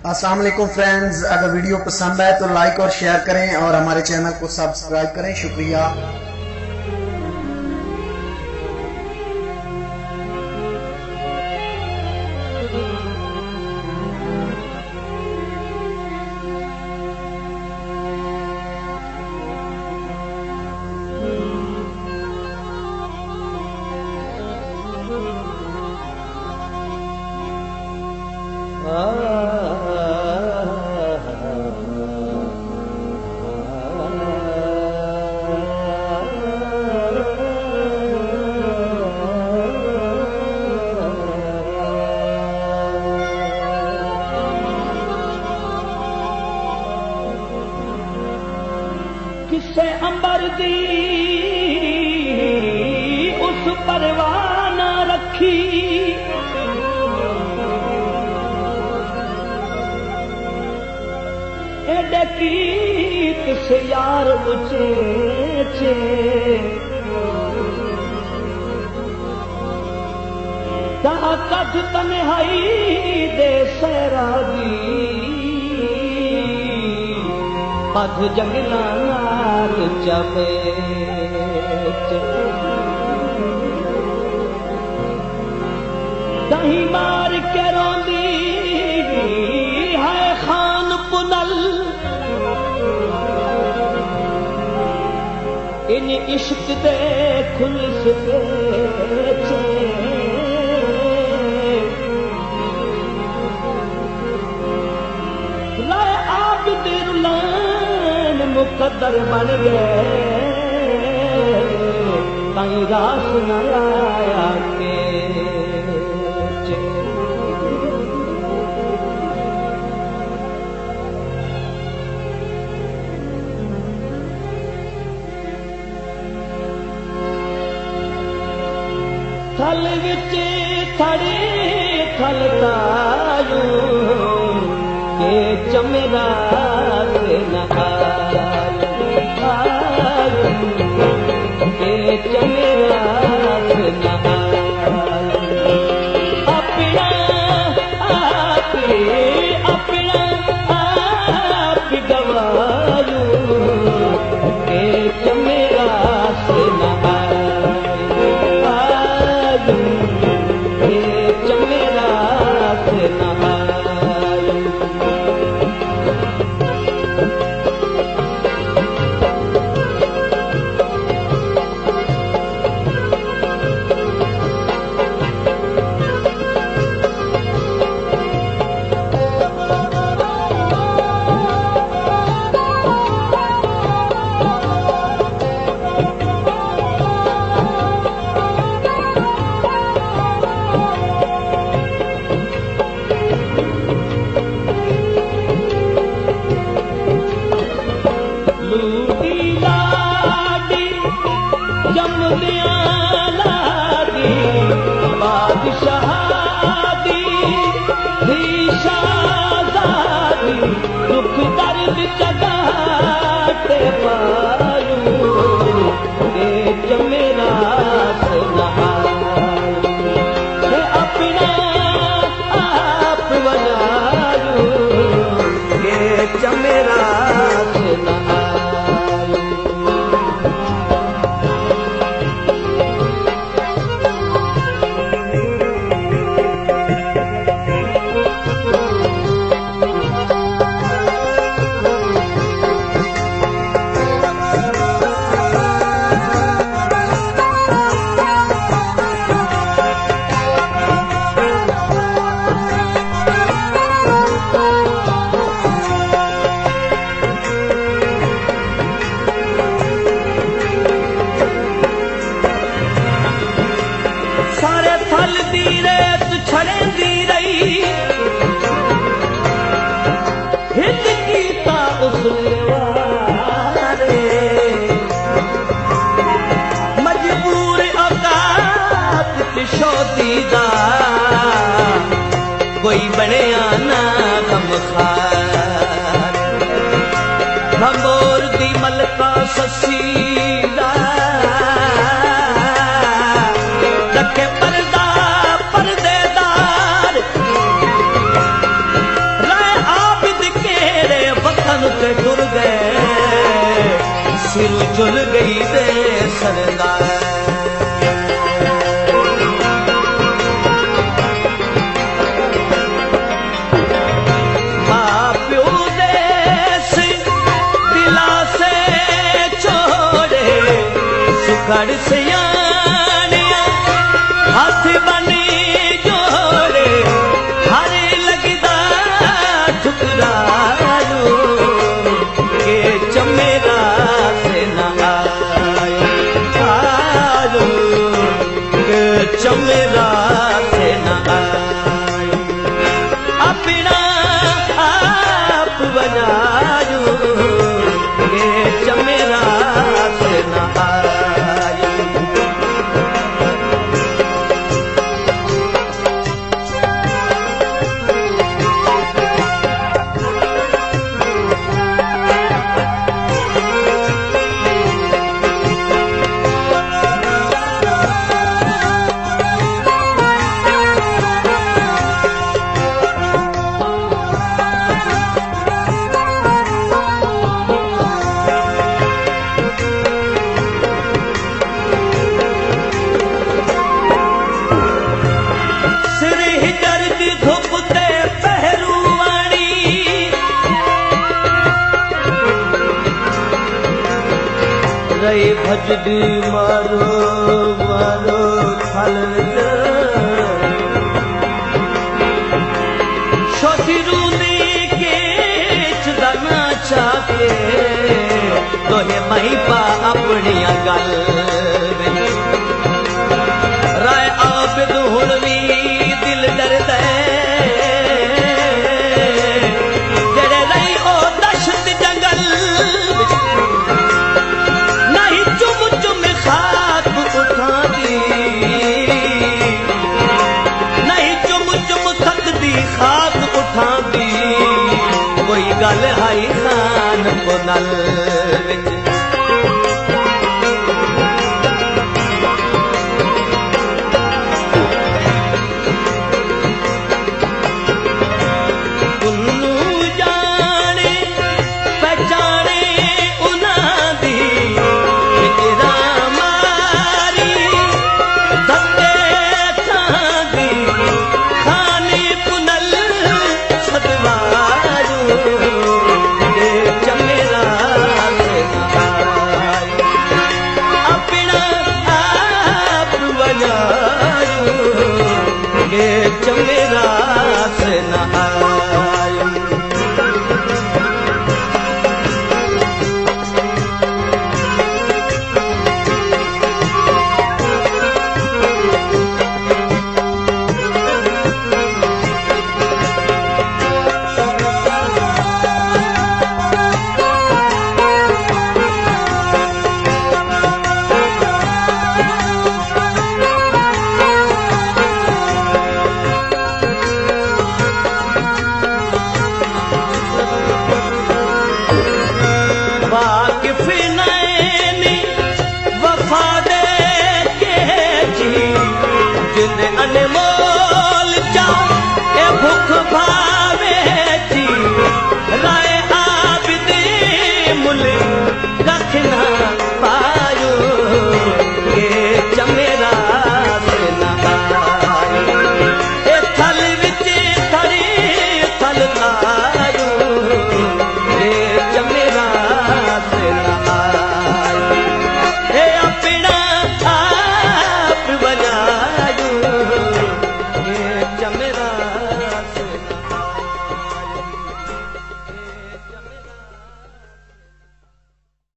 अस्सलाम वालेकुम फ्रेंड्स, अगर वीडियो पसंद आए तो लाइक और शेयर करें और हमारे चैनल को सब्सक्राइब करें। शुक्रिया। किसे अंबर दी उस परवाना रखी, एडे कीत से यार उचेचे, ताकत तन्हाई दे सहरा दी, पध जंगला नाल चमेच, दही मार के रोंदी है खान पुनल, इन इश्क दे खुलस बेचे, राय आबिद रुलान मुकद्दर बन गए, कहीं रास न आया के थल विच थड़े थलतायूं के चमेरा से नहायूं, के चमेरा से नहायूं, अपना आप अपना आप गवायूं, के चमेरा से नहायूं, के चमेरा से नहायूं। बादशादी धी शाहज़ादी दुख दर्द जगाते पायूं, के चमेरा से नहायूं, के अपना आप बनायूं, के चमेरा से नहायूं। ते टुर गए सिर झुल गई दे सरदार मां प्यो देश दिला से छोड़े सुखड़ सियानिया हाथ बनी जोड़े हरे लगदा ठुकरायो के चमेरा से न आयो के चमेरा से न आयो अपना आप बनायो के चमेरा से न आयो रही भजदी मारो मारो खालद छोटी रूदी के चदाना चाके तो ये मही पा अपनी गल राय आबिद हुलवी दिल दर्द जड़े रही ओ दशत जंगल खाक उठा दी कोई गल हाई खान को नल